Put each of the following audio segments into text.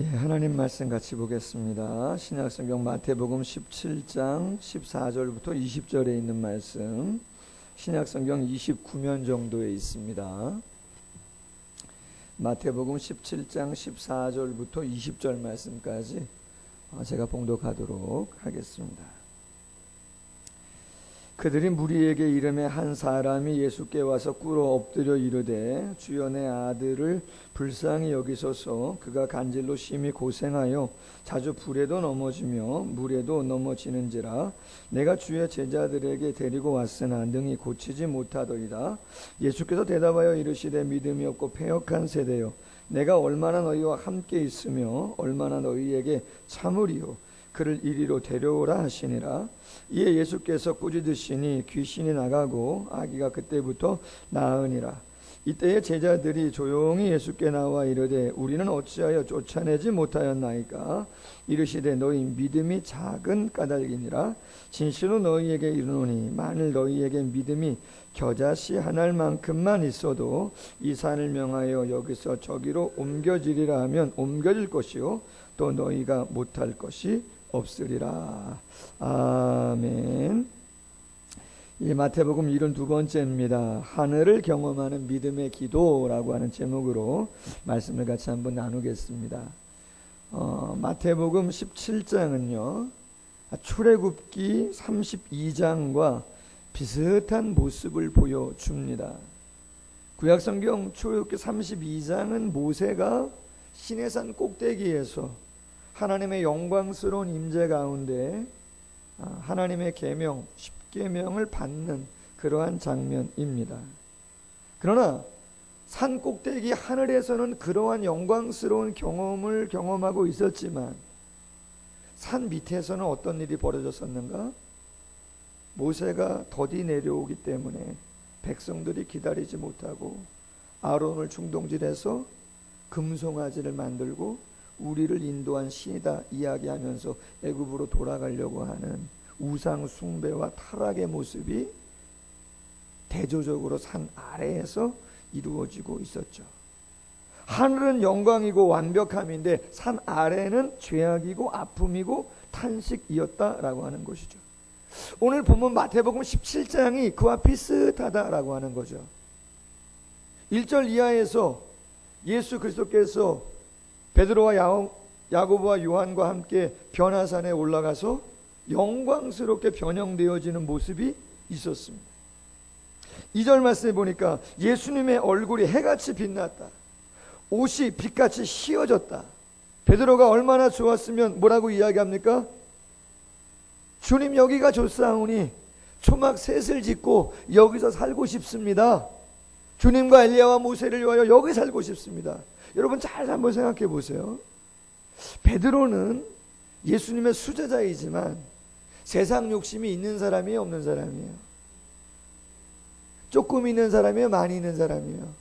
하나님 말씀 같이 보겠습니다. 신약성경 마태복음 17장 14절부터 20절에 있는 말씀, 신약성경 29면 정도에 있습니다. 마태복음 17장 14절부터 20절 말씀까지 제가 봉독하도록 하겠습니다. 그들이 무리에게 이르매 한 사람이 예수께 와서 꿇어 엎드려 이르되 주여 내 아들을 불쌍히 여기소서. 그가 간질로 심히 고생하여 자주 불에도 넘어지며 물에도 넘어지는지라. 내가 주의 제자들에게 데리고 왔으나 능히 고치지 못하더이다. 예수께서 대답하여 이르시되 믿음이 없고 패역한 세대여, 내가 얼마나 너희와 함께 있으며 얼마나 너희에게 참으리요. 그를 이리로 데려오라 하시니라. 이에 예수께서 꾸짖으시니 귀신이 나가고 아기가 그때부터 나으니라. 이때에 제자들이 조용히 예수께 나와 이르되 우리는 어찌하여 쫓아내지 못하였나이까. 이르시되 너희 믿음이 작은 까닭이니라. 진실로 너희에게 이르노니 만일 너희에게 믿음이 겨자씨 하나만큼만 있어도 이 산을 명하여 여기서 저기로 옮겨지리라 하면 옮겨질 것이요 또 너희가 못할 것이 없으리라. 아멘. 이 마태복음 72번째입니다. 하늘을 경험하는 믿음의 기도라고 하는 제목으로 말씀을 같이 한번 나누겠습니다. 마태복음 17장은요 출애굽기 32장과 비슷한 모습을 보여줍니다. 구약성경 출애굽기 32장은 모세가 시내산 꼭대기에서 하나님의 영광스러운 임재 가운데 하나님의 계명, 십계명을 받는 그러한 장면입니다. 그러나 산 꼭대기 하늘에서는 그러한 영광스러운 경험을 경험하고 있었지만 산 밑에서는 어떤 일이 벌어졌었는가? 모세가 더디 내려오기 때문에 백성들이 기다리지 못하고 아론을 충동질해서 금송아지를 만들고 우리를 인도한 신이다 이야기하면서 애굽으로 돌아가려고 하는 우상 숭배와 타락의 모습이 대조적으로 산 아래에서 이루어지고 있었죠. 하늘은 영광이고 완벽함인데 산 아래는 죄악이고 아픔이고 탄식이었다라고 하는 것이죠. 오늘 본문 마태복음 17장이 그와 비슷하다라고 하는 거죠. 1절 이하에서 예수 그리스도께서 베드로와 야고보와 요한과 함께 변화산에 올라가서 영광스럽게 변형되어지는 모습이 있었습니다. 2절 말씀에 보니까 예수님의 얼굴이 해같이 빛났다. 옷이 빛같이 휘어졌다. 베드로가 얼마나 좋았으면 뭐라고 이야기합니까? 주님 여기가 좋사오니 초막 셋을 짓고 여기서 살고 싶습니다. 주님과 엘리야와 모세를 위하여 여기 살고 싶습니다. 여러분 잘 한번 생각해 보세요. 베드로는 예수님의 수제자이지만 세상 욕심이 있는 사람이에요, 없는 사람이에요? 조금 있는 사람이에요, 많이 있는 사람이에요?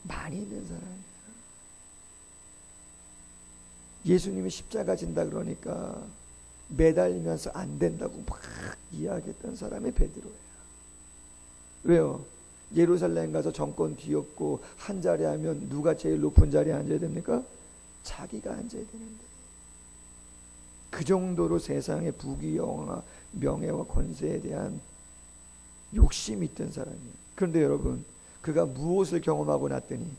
많이 있는 사람이에요. 예수님이 십자가 진다 그러니까 매달리면서 안 된다고 막 이야기했던 사람이 베드로예요. 왜요? 예루살렘 가서 정권 뒤엎고 한 자리 하면 누가 제일 높은 자리에 앉아야 됩니까? 자기가 앉아야 되는데 그 정도로 세상의 부귀영화, 명예와 권세에 대한 욕심이 있던 사람이에요. 그런데 여러분 그가 무엇을 경험하고 났더니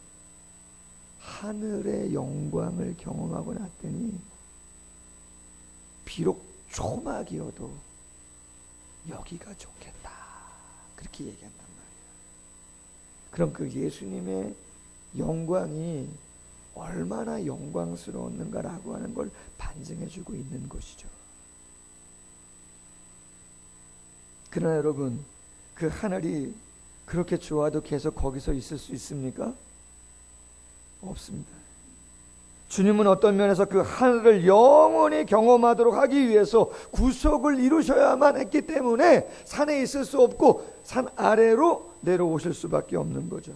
하늘의 영광을 경험하고 났더니 비록 초막이어도 여기가 좋겠다 그렇게 얘기한단 말이에요. 그럼 그 예수님의 영광이 얼마나 영광스러웠는가라고 하는 걸 반증해주고 있는 것이죠. 그러나 여러분 그 하늘이 그렇게 좋아도 계속 거기서 있을 수 있습니까? 없습니다. 주님은 어떤 면에서 그 하늘을 영원히 경험하도록 하기 위해서 구속을 이루셔야만 했기 때문에 산에 있을 수 없고 산 아래로 내려오실 수밖에 없는 거죠.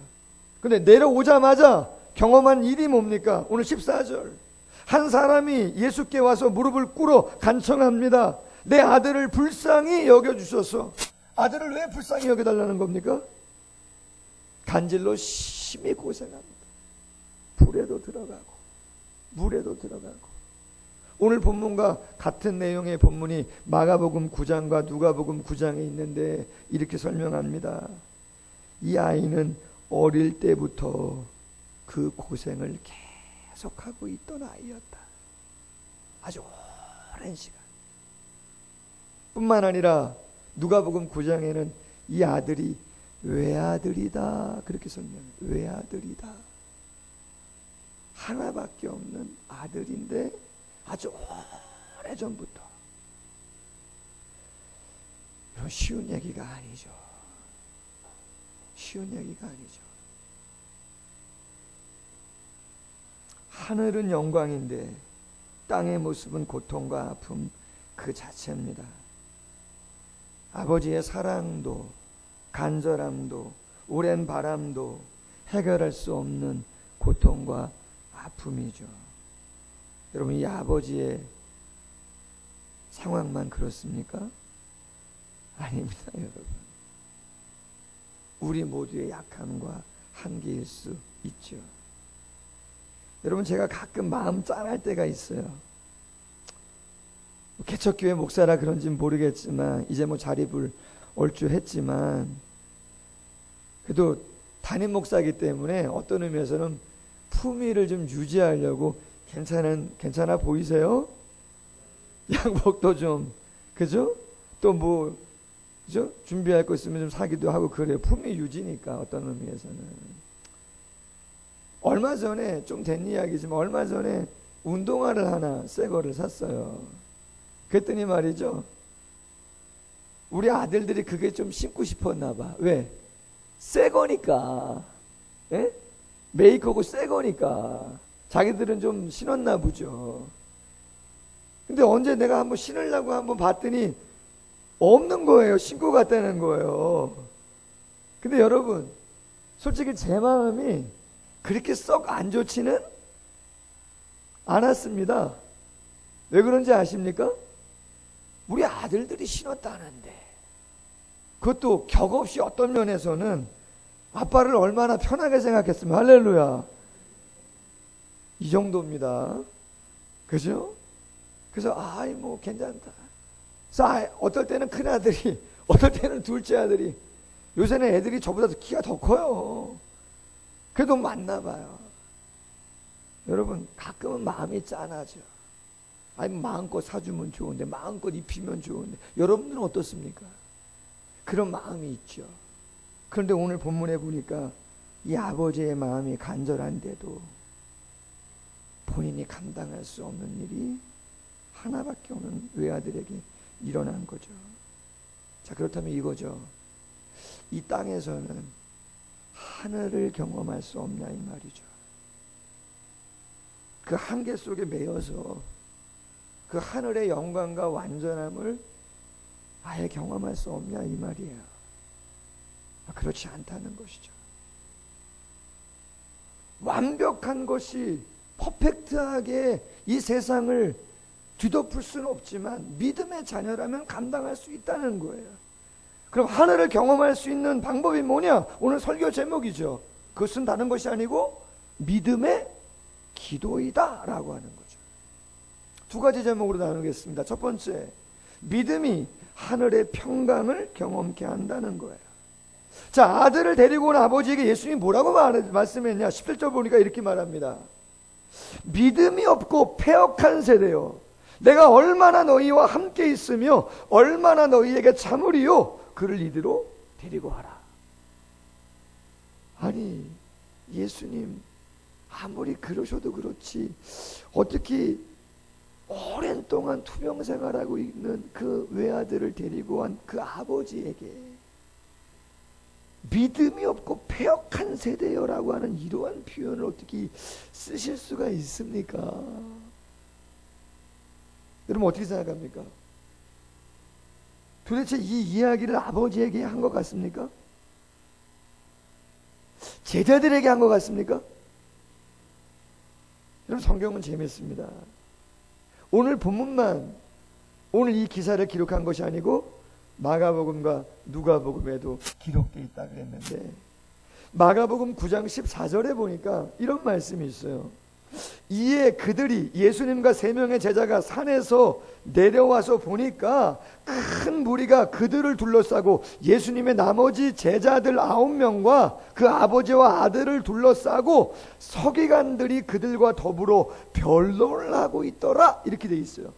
근데 내려오자마자 경험한 일이 뭡니까? 오늘 14절 한 사람이 예수께 와서 무릎을 꿇어 간청합니다. 내 아들을 불쌍히 여겨주셔서. 아들을 왜 불쌍히 여겨달라는 겁니까? 간질로 심히 고생합니다. 불에도 들어가고 물에도 들어가고. 오늘 본문과 같은 내용의 본문이 마가복음 9장과 누가복음 9장에 있는데 이렇게 설명합니다. 이 아이는 어릴 때부터 그 고생을 계속하고 있던 아이였다. 아주 오랜 시간. 뿐만 아니라 누가복음 9장에는 이 아들이 외아들이다 그렇게 설명해요. 외아들이다. 하나밖에 없는 아들인데 아주 오래전부터. 이런 쉬운 얘기가 아니죠. 쉬운 얘기가 아니죠. 하늘은 영광인데 땅의 모습은 고통과 아픔 그 자체입니다. 아버지의 사랑도 간절함도 오랜 바람도 해결할 수 없는 고통과 아픔이죠. 여러분, 이 아버지의 상황만 그렇습니까? 아닙니다, 여러분. 우리 모두의 약함과 한계일 수 있죠. 여러분, 제가 가끔 마음 짠할 때가 있어요. 개척교회 목사라 그런지는 모르겠지만 이제 뭐 자립을 얼추 했지만 그래도 담임 목사이기 때문에 어떤 의미에서는 품위를 좀 유지하려고 괜찮아 보이세요? 양복도 좀 그죠? 또 뭐 그죠? 준비할 거 있으면 좀 사기도 하고 그래요. 품위 유지니까 어떤 의미에서는. 얼마 전에 좀 된 이야기지만 얼마 전에 운동화를 하나 새 거를 샀어요. 그랬더니 말이죠. 우리 아들들이 그게 좀 신고 싶었나 봐. 왜? 새 거니까. 예? 메이커고 새 거니까. 자기들은 좀 신었나 보죠. 근데 언제 내가 한번 신으려고 한번 봤더니 없는 거예요. 신고 갔다는 거예요. 근데 여러분, 솔직히 제 마음이 그렇게 썩 안 좋지는 않았습니다. 왜 그런지 아십니까? 우리 아들들이 신었다는데 그것도 격없이 어떤 면에서는 아빠를 얼마나 편하게 생각했으면 할렐루야. 이 정도입니다. 그죠? 그래서 아이 뭐 괜찮다. 그래서 어떨 때는 큰 아들이 어떨 때는 둘째 아들이 요새는 애들이 저보다 키가 더 커요. 그래도 맞나 봐요. 여러분 가끔은 마음이 짠하죠. 아니 마음껏 사주면 좋은데 마음껏 입히면 좋은데 여러분들은 어떻습니까? 그런 마음이 있죠. 그런데 오늘 본문에 보니까 이 아버지의 마음이 간절한데도 본인이 감당할 수 없는 일이 하나밖에 없는 외아들에게 일어난 거죠. 자, 그렇다면 이거죠. 이 땅에서는 하늘을 경험할 수 없냐 이 말이죠. 그 한계 속에 매여서 그 하늘의 영광과 완전함을 아예 경험할 수 없냐 이 말이에요. 그렇지 않다는 것이죠. 완벽한 것이 퍼펙트하게 이 세상을 뒤덮을 수는 없지만 믿음의 자녀라면 감당할 수 있다는 거예요. 그럼 하늘을 경험할 수 있는 방법이 뭐냐? 오늘 설교 제목이죠. 그것은 다른 것이 아니고 믿음의 기도이다 라고 하는 거죠. 두 가지 제목으로 나누겠습니다. 첫 번째, 믿음이 하늘의 평강을 경험케 한다는 거예요. 자, 아들을 데리고 온 아버지에게 예수님이 뭐라고 말씀했냐? 17절 보니까 이렇게 말합니다. 믿음이 없고 패역한 세대요. 내가 얼마나 너희와 함께 있으며 얼마나 너희에게 참으리요. 그를 이리로 데리고 와라. 아니 예수님 아무리 그러셔도 그렇지 어떻게 오랜 동안 투병 생활하고 있는 그 외아들을 데리고 온 그 아버지에게 믿음이 없고 패역한 세대여라고 하는 이러한 표현을 어떻게 쓰실 수가 있습니까? 여러분 어떻게 생각합니까? 도대체 이 이야기를 아버지에게 한 것 같습니까? 제자들에게 한 것 같습니까? 여러분 성경은 재밌습니다. 오늘 본문만 오늘 이 기사를 기록한 것이 아니고 마가복음과 누가복음에도 기록되어 있다 그랬는데 마가복음 9장 14절에 보니까 이런 말씀이 있어요. 이에 그들이 예수님과 세 명의 제자가 산에서 내려와서 보니까 큰 무리가 그들을 둘러싸고 예수님의 나머지 제자들 9명과 그 아버지와 아들을 둘러싸고 서기관들이 그들과 더불어 변론을 하고 있더라. 이렇게 돼 있어요.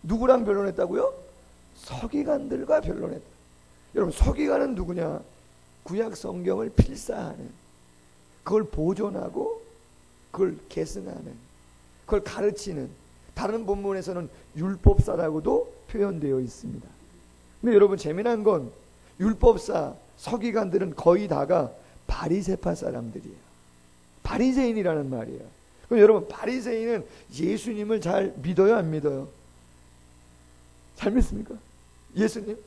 누구랑 변론했다고요? 서기관들과 변론했다. 여러분, 서기관은 누구냐? 구약 성경을 필사하는, 그걸 보존하고 그걸 계승하는, 그걸 가르치는, 다른 본문에서는 율법사라고도 표현되어 있습니다. 근데 여러분, 재미난 건 율법사, 서기관들은 거의 다가 바리새파 사람들이에요. 바리새인이라는 말이에요. 그럼 여러분, 바리새인은 예수님을 잘 믿어요, 안 믿어요? 잘 믿습니까? 예수님?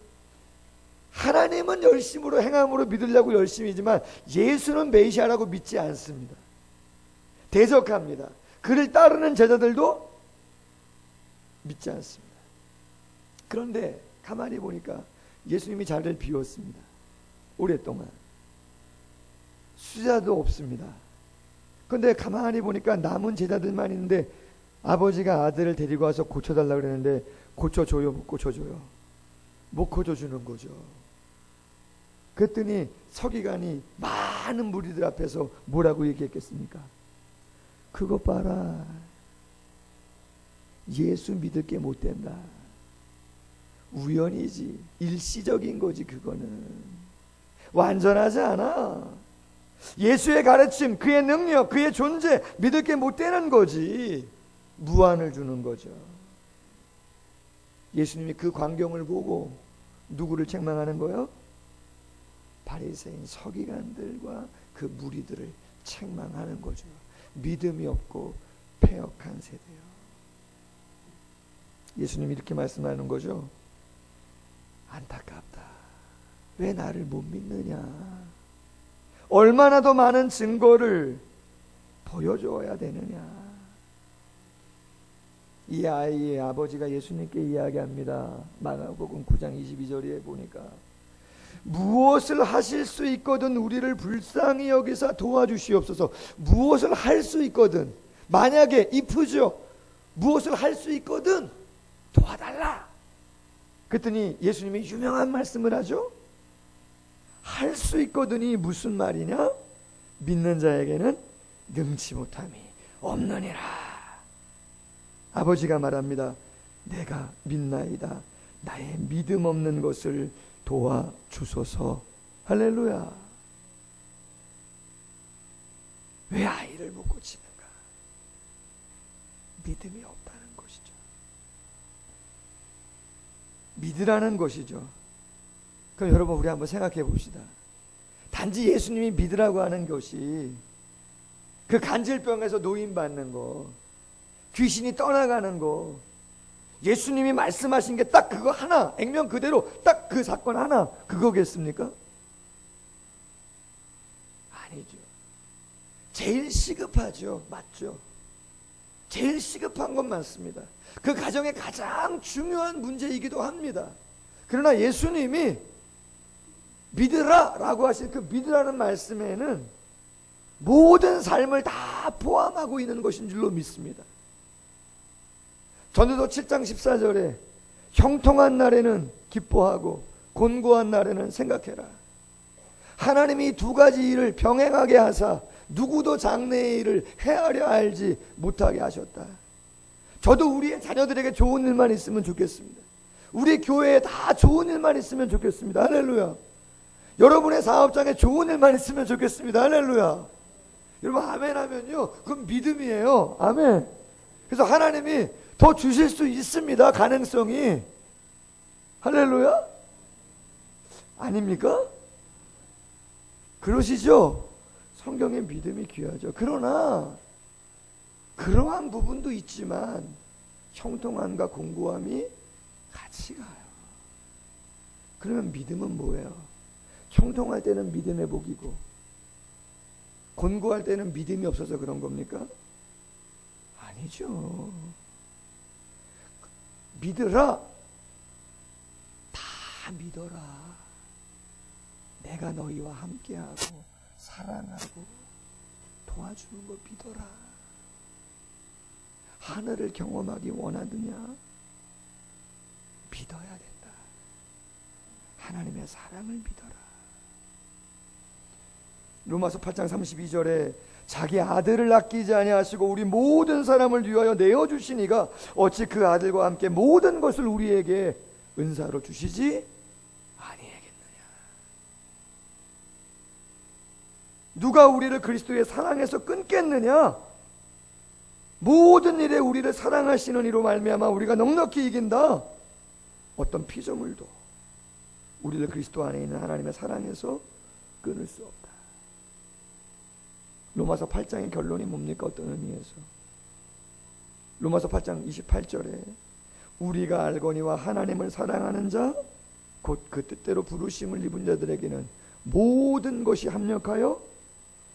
하나님은 열심으로 행함으로 믿으려고 열심이지만 예수는 메시아라고 믿지 않습니다. 대적합니다. 그를 따르는 제자들도 믿지 않습니다. 그런데 가만히 보니까 예수님이 자리를 비웠습니다. 오랫동안 수자도 없습니다. 그런데 가만히 보니까 남은 제자들만 있는데 아버지가 아들을 데리고 와서 고쳐달라고 그랬는데 고쳐줘요, 못 고쳐줘요? 못 고쳐주는 거죠. 그랬더니 서기관이 많은 무리들 앞에서 뭐라고 얘기했겠습니까? 그것 봐라, 예수 믿을 게 못 된다. 우연이지, 일시적인 거지. 그거는 완전하지 않아. 예수의 가르침, 그의 능력, 그의 존재 믿을 게 못 되는 거지. 무한을 주는 거죠. 예수님이 그 광경을 보고 누구를 책망하는 거예요? 바리새인 서기관들과 그 무리들을 책망하는 거죠. 믿음이 없고 패역한 세대요. 예수님이 이렇게 말씀하는 거죠. 안타깝다. 왜 나를 못 믿느냐? 얼마나 더 많은 증거를 보여줘야 되느냐? 이 아이의 아버지가 예수님께 이야기합니다. 마가복음 9장 22절에 보니까 무엇을 하실 수 있거든 우리를 불쌍히 여기사 도와주시옵소서. 무엇을 할 수 있거든, 만약에 if죠, 무엇을 할 수 있거든 도와달라. 그랬더니 예수님이 유명한 말씀을 하죠. 할 수 있거든이 무슨 말이냐? 믿는 자에게는 능치 못함이 없느니라. 아버지가 말합니다. 내가 믿나이다. 나의 믿음 없는 것을 도와주소서. 할렐루야. 왜 아이를 못 고치는가? 믿음이 없다는 것이죠. 믿으라는 것이죠. 그럼 여러분, 우리 한번 생각해 봅시다. 단지 예수님이 믿으라고 하는 것이 그 간질병에서 노인받는 거, 귀신이 떠나가는 거, 예수님이 말씀하신 게 딱 그거 하나, 액면 그대로 딱 그 사건 하나, 그거겠습니까? 아니죠. 제일 시급하죠. 맞죠? 제일 시급한 건 맞습니다. 그 가정의 가장 중요한 문제이기도 합니다. 그러나 예수님이 믿으라 라고 하신 그 믿으라는 말씀에는 모든 삶을 다 포함하고 있는 것인 줄로 믿습니다. 전도서 7장 14절에 형통한 날에는 기뻐하고 곤고한 날에는 생각해라. 하나님이 두 가지 일을 병행하게 하사 누구도 장래의 일을 헤아려 알지 못하게 하셨다. 저도 우리의 자녀들에게 좋은 일만 있으면 좋겠습니다. 우리 교회에 다 좋은 일만 있으면 좋겠습니다. 할렐루야. 여러분의 사업장에 좋은 일만 있으면 좋겠습니다. 할렐루야. 여러분 아멘 하면요, 그건 믿음이에요. 아멘. 그래서 하나님이 더 주실 수 있습니다. 가능성이. 할렐루야. 아닙니까? 그러시죠? 성경의 믿음이 귀하죠. 그러나 그러한 부분도 있지만 형통함과 공고함이 같이 가요. 그러면 믿음은 뭐예요? 형통할 때는 믿음의 복이고 곤고할 때는 믿음이 없어서 그런 겁니까? 아니죠. 믿으라. 다 믿어라. 내가 너희와 함께하고 사랑하고 도와주는 거 믿어라. 하늘을 경험하기 원하느냐? 믿어야 된다. 하나님의 사랑을 믿어라. 로마서 8장 32절에 자기 아들을 아끼지 아니하시고 우리 모든 사람을 위하여 내어주시니가 어찌 그 아들과 함께 모든 것을 우리에게 은사로 주시지 아니하겠느냐. 누가 우리를 그리스도의 사랑에서 끊겠느냐? 모든 일에 우리를 사랑하시는 이로 말미암아 우리가 넉넉히 이긴다. 어떤 피조물도 우리를 그리스도 안에 있는 하나님의 사랑에서 끊을 수 없다. 로마서 8장의 결론이 뭡니까? 어떤 의미에서? 로마서 8장 28절에 우리가 알거니와 하나님을 사랑하는 자 곧 그 뜻대로 부르심을 입은 자들에게는 모든 것이 합력하여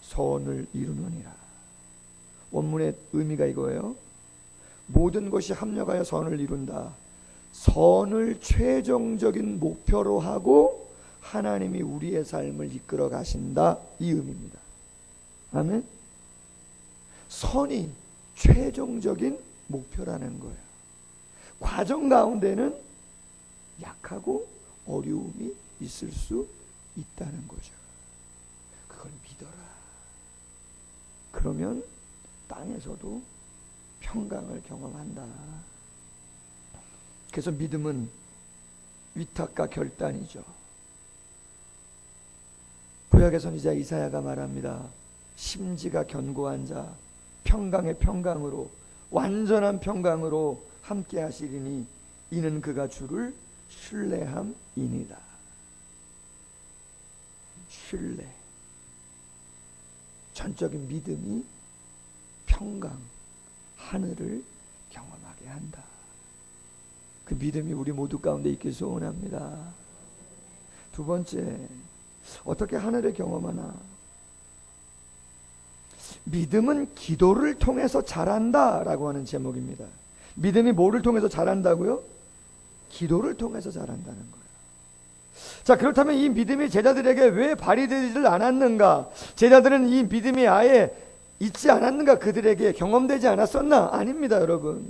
선을 이루느니라. 원문의 의미가 이거예요. 모든 것이 합력하여 선을 이룬다. 선을 최종적인 목표로 하고 하나님이 우리의 삶을 이끌어 가신다. 이 의미입니다. 아멘. 선이 최종적인 목표라는 거예요. 과정 가운데는 약하고 어려움이 있을 수 있다는 거죠. 그걸 믿어라. 그러면 땅에서도 평강을 경험한다. 그래서 믿음은 위탁과 결단이죠. 구약의 선지자 이사야가 말합니다. 심지가 견고한 자 평강의 평강으로 완전한 평강으로 함께 하시리니 이는 그가 주를 신뢰함이니라. 신뢰, 전적인 믿음이 평강, 하늘을 경험하게 한다. 그 믿음이 우리 모두 가운데 있길 소원합니다. 두 번째, 어떻게 하늘을 경험하나? 믿음은 기도를 통해서 자란다 라고 하는 제목입니다. 믿음이 뭐를 통해서 자란다고요? 기도를 통해서 자란다는 거예요. 자, 그렇다면 이 믿음이 제자들에게 왜 발휘되지를 않았는가? 제자들은 이 믿음이 아예 있지 않았는가? 그들에게 경험되지 않았었나? 아닙니다, 여러분.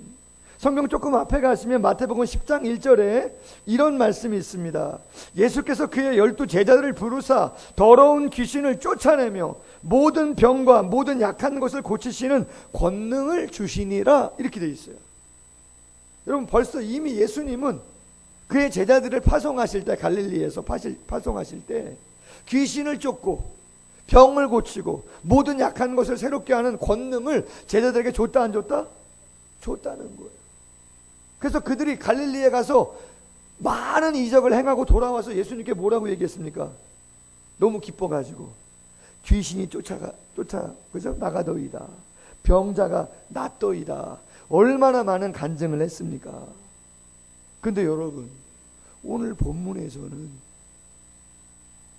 성경 조금 앞에 가시면 마태복음 10장 1절에 이런 말씀이 있습니다. 예수께서 그의 12 제자들을 부르사 더러운 귀신을 쫓아내며 모든 병과 모든 약한 것을 고치시는 권능을 주시니라. 이렇게 되어 있어요. 여러분, 벌써 이미 예수님은 그의 제자들을 파송하실 때, 갈릴리에서 파송하실 때 귀신을 쫓고 병을 고치고 모든 약한 것을 새롭게 하는 권능을 제자들에게 줬다 안 줬다? 줬다는 거예요. 그래서 그들이 갈릴리에 가서 많은 이적을 행하고 돌아와서 예수님께 뭐라고 얘기했습니까? 너무 기뻐가지고 귀신이 그죠? 나가더이다. 병자가 낫더이다. 얼마나 많은 간증을 했습니까? 근데 여러분, 오늘 본문에서는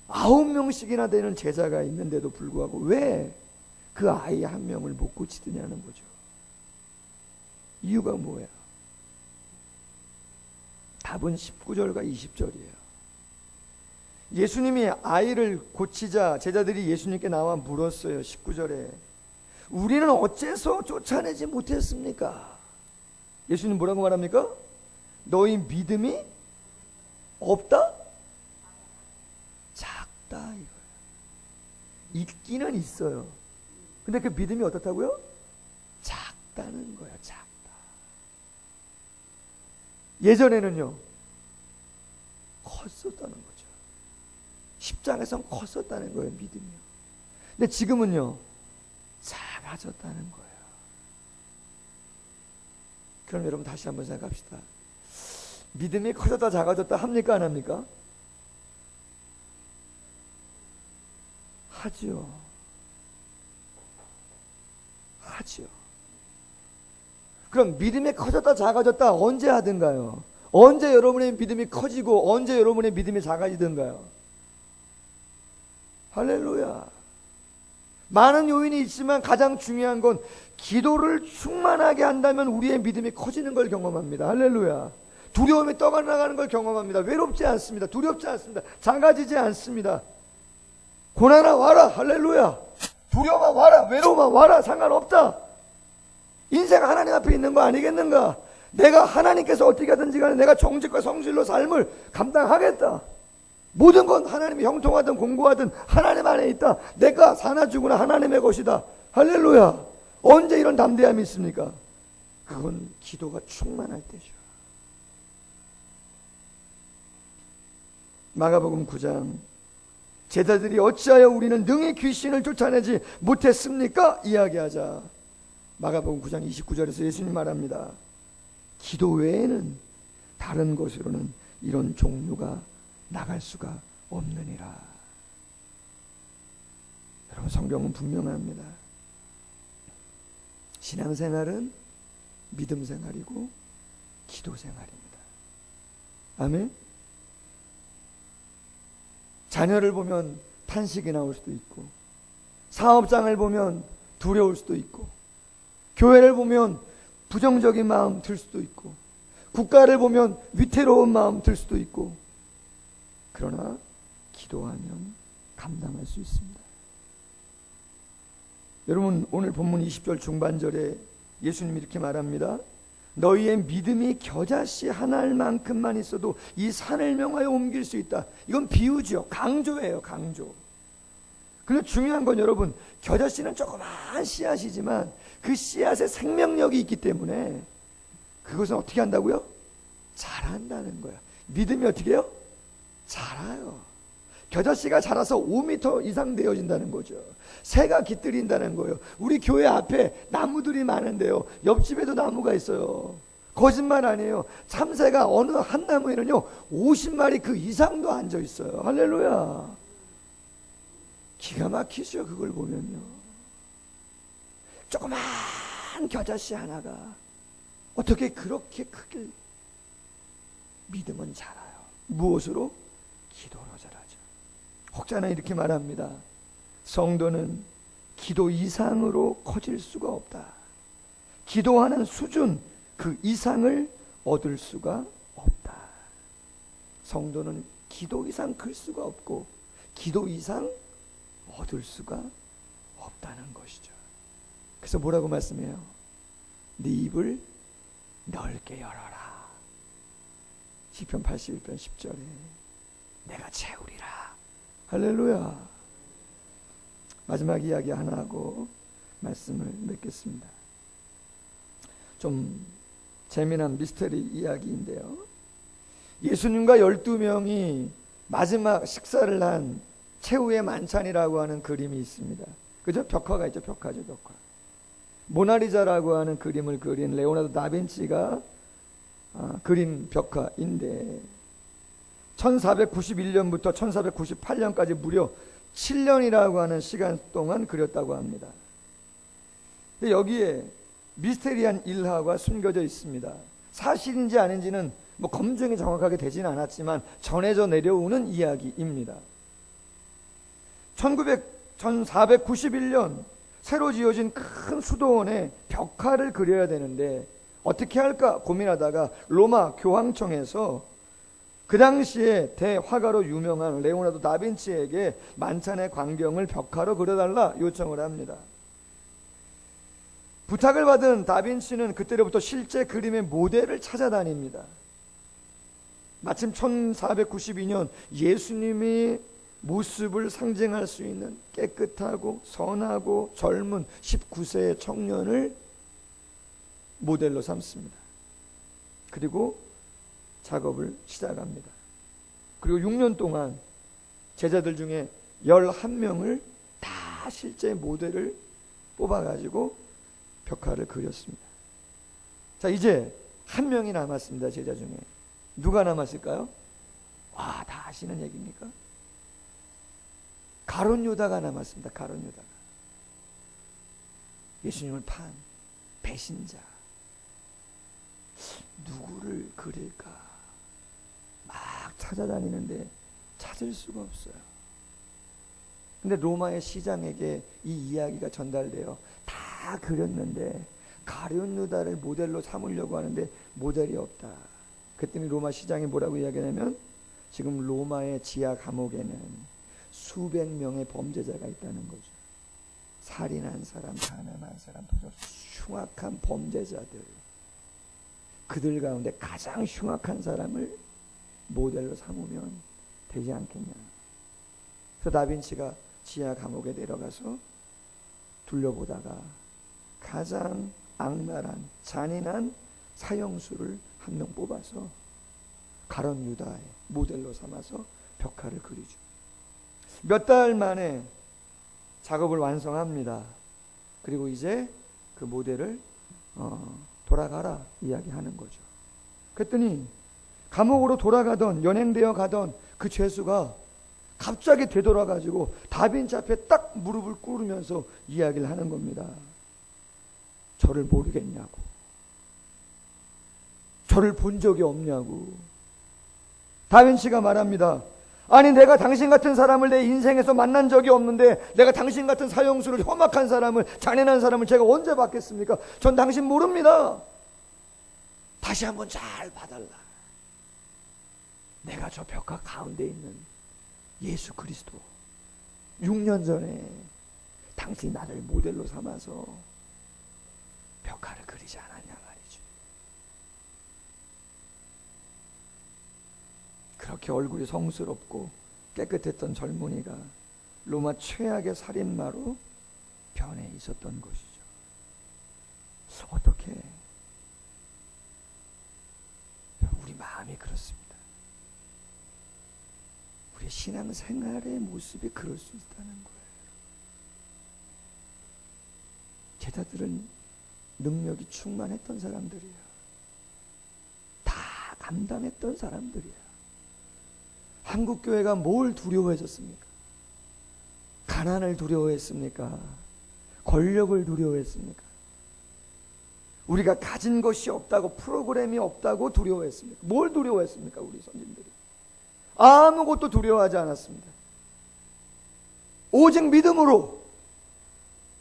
9명씩이나 되는 제자가 있는데도 불구하고 왜 그 아이 한 명을 못 고치느냐는 거죠. 이유가 뭐야? 답은 19절과 20절이에요. 예수님이 아이를 고치자 제자들이 예수님께 나와 물었어요. 19절에 우리는 어째서 쫓아내지 못했습니까? 예수님 뭐라고 말합니까? 너희 믿음이 없다? 작다 이거예요. 있기는 있어요. 근데 그 믿음이 어떻다고요? 작다는 거야. 작다. 예전에는요 컸었다는 거죠. 10장에선 컸었다는 거예요. 믿음이요. 근데 지금은요 작아졌다는 거예요. 그럼 여러분 다시 한번 생각합시다. 믿음이 커졌다 작아졌다 합니까 안 합니까? 하지요. 그럼 믿음이 커졌다 작아졌다 언제 하든가요? 언제 여러분의 믿음이 커지고 언제 여러분의 믿음이 작아지든가요? 할렐루야. 많은 요인이 있지만 가장 중요한 건 기도를 충만하게 한다면 우리의 믿음이 커지는 걸 경험합니다. 할렐루야. 두려움이 떠나가는 걸 경험합니다. 외롭지 않습니다. 두렵지 않습니다. 작아지지 않습니다. 고난아 와라. 할렐루야. 두려움아 와라. 외로움아 와라. 상관없다. 인생 하나님 앞에 있는 거 아니겠는가? 내가 하나님께서 어떻게 하든지 간에 내가 정직과 성실로 삶을 감당하겠다. 모든 건 하나님이 형통하든 공고하든 하나님 안에 있다. 내가 사나 죽으나 하나님의 것이다. 할렐루야. 언제 이런 담대함이 있습니까? 그건 기도가 충만할 때죠. 마가복음 9장, 제자들이 어찌하여 우리는 능히 귀신을 쫓아내지 못했습니까? 이야기하자 마가복음 9장 29절에서 예수님 말합니다. 기도 외에는 다른 곳으로는 이런 종류가 나갈 수가 없느니라. 여러분, 성경은 분명합니다. 신앙생활은 믿음 생활이고 기도 생활입니다. 아멘. 자녀를 보면 탄식이 나올 수도 있고, 사업장을 보면 두려울 수도 있고, 교회를 보면 부정적인 마음 들 수도 있고, 국가를 보면 위태로운 마음 들 수도 있고, 그러나 기도하면 감당할 수 있습니다. 여러분, 오늘 본문 20절 중반절에 예수님이 이렇게 말합니다. 너희의 믿음이 겨자씨 하나만큼만 있어도 이 산을 명하여 옮길 수 있다. 이건 비유죠. 강조예요. 강조. 그런데 중요한 건 여러분, 겨자씨는 조그마한 씨앗이지만 그 씨앗에 생명력이 있기 때문에 그것은 어떻게 한다고요? 자란다는 거예요. 믿음이 어떻게 해요? 자라요. 겨자씨가 자라서 5m 이상 되어진다는 거죠. 새가 깃들인다는 거예요. 우리 교회 앞에 나무들이 많은데요, 옆집에도 나무가 있어요. 거짓말 아니에요. 참새가 어느 한 나무에는요 50마리 그 이상도 앉아 있어요. 할렐루야. 기가 막히죠. 그걸 보면요. 조그만 겨자씨 하나가 어떻게 그렇게 크길. 믿음은 자라요. 무엇으로? 기도로 자라죠. 혹자는 이렇게 말합니다. 성도는 기도 이상으로 커질 수가 없다. 기도하는 수준 그 이상을 얻을 수가 없다. 성도는 기도 이상 클 수가 없고 기도 이상 얻을 수가 없다는 것이죠. 그래서 뭐라고 말씀해요? 네 입을 넓게 열어라. 시편 81편 10절에 내가 채우리라. 할렐루야. 마지막 이야기 하나 하고 말씀을 맺겠습니다. 좀 재미난 미스터리 이야기인데요, 예수님과 12명이 마지막 식사를 한 최후의 만찬이라고 하는 그림이 있습니다. 그죠? 벽화가 있죠. 벽화죠. 벽화. 모나리자라고 하는 그림을 그린 레오나르도 다빈치가 그린 벽화인데 1491년부터 1498년까지 무려 7년이라고 하는 시간 동안 그렸다고 합니다. 근데 여기에 미스테리한 일화가 숨겨져 있습니다. 사실인지 아닌지는 뭐 검증이 정확하게 되지는 않았지만 전해져 내려오는 이야기입니다. 1491년 새로 지어진 큰 수도원에 벽화를 그려야 되는데 어떻게 할까 고민하다가 로마 교황청에서 그 당시에 대화가로 유명한 레오나르도 다빈치에게 만찬의 광경을 벽화로 그려달라 요청을 합니다. 부탁을 받은 다빈치는 그때로부터 실제 그림의 모델을 찾아다닙니다. 마침 1492년 예수님이 모습을 상징할 수 있는 깨끗하고 선하고 젊은 19세의 청년을 모델로 삼습니다. 그리고 작업을 시작합니다. 그리고 6년 동안 제자들 중에 11명을 다 실제 모델을 뽑아가지고 벽화를 그렸습니다. 자, 이제 한 명이 남았습니다. 제자 중에. 누가 남았을까요? 와, 다 아시는 얘기입니까? 가룟 유다가 남았습니다. 가룟 유다가. 예수님을 판 배신자. 누구를 그릴까 막 찾아다니는데 찾을 수가 없어요. 근데 로마의 시장에게 이 이야기가 전달돼요. 다 그렸는데 가룟 유다를 모델로 삼으려고 하는데 모델이 없다. 그랬더니 로마 시장이 뭐라고 이야기하냐면 지금 로마의 지하 감옥에는 수백 명의 범죄자가 있다는 거죠. 살인한 사람, 간음한 사람, 흉악한 범죄자들. 그들 가운데 가장 흉악한 사람을 모델로 삼으면 되지 않겠냐. 그래서 다빈치가 지하 감옥에 내려가서 둘러보다가 가장 악랄한 잔인한 사형수를 한 명 뽑아서 가론 유다의 모델로 삼아서 벽화를 그리죠. 몇 달 만에 작업을 완성합니다. 그리고 이제 그 모델을 돌아가라 이야기하는 거죠. 그랬더니 감옥으로 돌아가던, 연행되어 가던 그 죄수가 갑자기 되돌아가지고 다빈치 앞에 딱 무릎을 꿇으면서 이야기를 하는 겁니다. 저를 모르겠냐고, 저를 본 적이 없냐고. 다빈치가 말합니다. 아니, 내가 당신 같은 사람을 내 인생에서 만난 적이 없는데 내가 당신 같은 사형수를, 험악한 사람을, 잔인한 사람을 제가 언제 봤겠습니까? 전 당신 모릅니다. 다시 한번 잘 봐달라. 내가 저 벽화 가운데 있는 예수 그리스도, 6년 전에 당신이 나를 모델로 삼아서 벽화를 그리지 않았냐 말이죠. 그렇게 얼굴이 성스럽고 깨끗했던 젊은이가 로마 최악의 살인마로 변해 있었던 것이죠. 어떻게? 우리 마음이 그렇습니다. 우리 신앙생활의 모습이 그럴 수 있다는 거예요. 제자들은 능력이 충만했던 사람들이야. 다 감당했던 사람들이야. 한국교회가 뭘 두려워했었습니까? 가난을 두려워했습니까? 권력을 두려워했습니까? 우리가 가진 것이 없다고, 프로그램이 없다고 두려워했습니까? 뭘 두려워했습니까? 우리 선진들이 아무것도 두려워하지 않았습니다. 오직 믿음으로,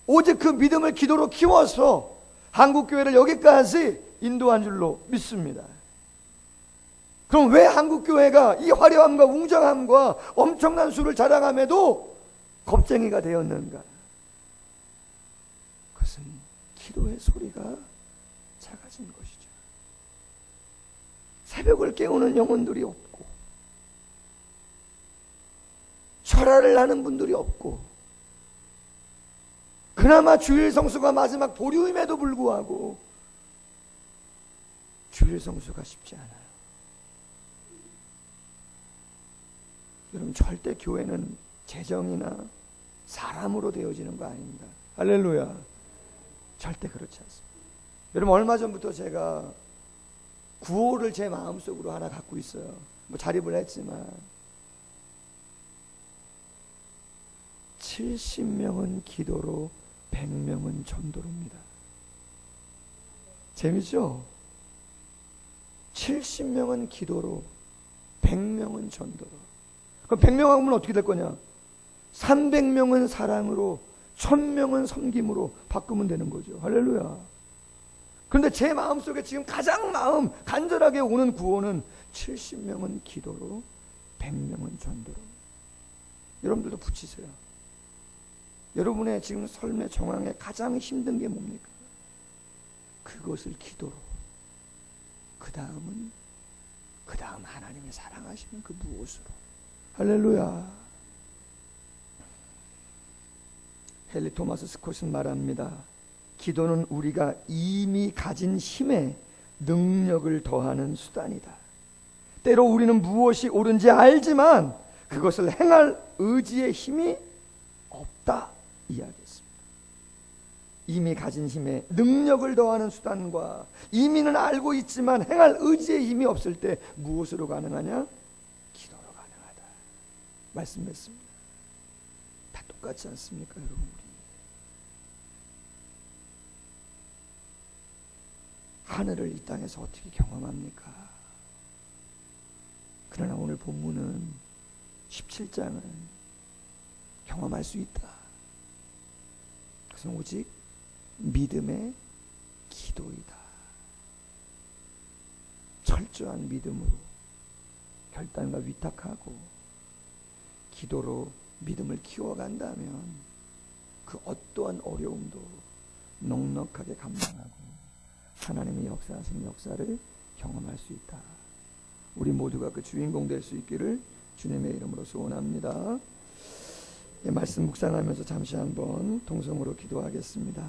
오직 그 믿음을 기도로 키워서 한국교회를 여기까지 인도한 줄로 믿습니다. 그럼 왜 한국교회가 이 화려함과 웅장함과 엄청난 수를 자랑함에도 겁쟁이가 되었는가? 그것은 기도의 소리가 작아진 것이죠. 새벽을 깨우는 영혼들이 없고, 철야를 하는 분들이 없고, 그나마 주일 성수가 마지막 보류임에도 불구하고 주일 성수가 쉽지 않아요. 여러분, 절대 교회는 재정이나 사람으로 되어지는 거 아닙니다. 할렐루야. 절대 그렇지 않습니다. 여러분, 얼마 전부터 제가 구호를 제 마음속으로 하나 갖고 있어요. 뭐 자립을 했지만 70명은 기도로 100명은 전도로입니다. 재밌죠? 70명은 기도로 100명은 전도로. 그럼 100명 하면 어떻게 될 거냐? 300명은 사랑으로, 1000명은 섬김으로 바꾸면 되는 거죠. 할렐루야. 그런데 제 마음속에 지금 가장 간절하게 오는 구호는 70명은 기도로 100명은 전도로. 여러분들도 붙이세요. 여러분의 지금 삶의 정황에 가장 힘든 게 뭡니까? 그것을 기도로, 그 다음 하나님의 사랑하시는 그 무엇으로. 할렐루야. 헨리 토마스 스콧은 말합니다. 기도는 우리가 이미 가진 힘에 능력을 더하는 수단이다. 때로 우리는 무엇이 옳은지 알지만 그것을 행할 의지의 힘이 없다 이야기했습니다. 이미 가진 힘에 능력을 더하는 수단과, 이미는 알고 있지만 행할 의지의 힘이 없을 때 무엇으로 가능하냐? 기도로 가능하다 말씀했습니다. 다 똑같지 않습니까, 여러분? 하늘을 이 땅에서 어떻게 경험합니까? 그러나 오늘 본문은 17장은 경험할 수 있다. 그것은 오직 믿음의 기도이다. 철저한 믿음으로 결단과 위탁하고 기도로 믿음을 키워간다면 그 어떠한 어려움도 넉넉하게 감당하고 하나님이 역사하시는 역사를 경험할 수 있다. 우리 모두가 그 주인공 될 수 있기를 주님의 이름으로 소원합니다. 말씀 묵상하면서 잠시 한번 통성으로 기도하겠습니다.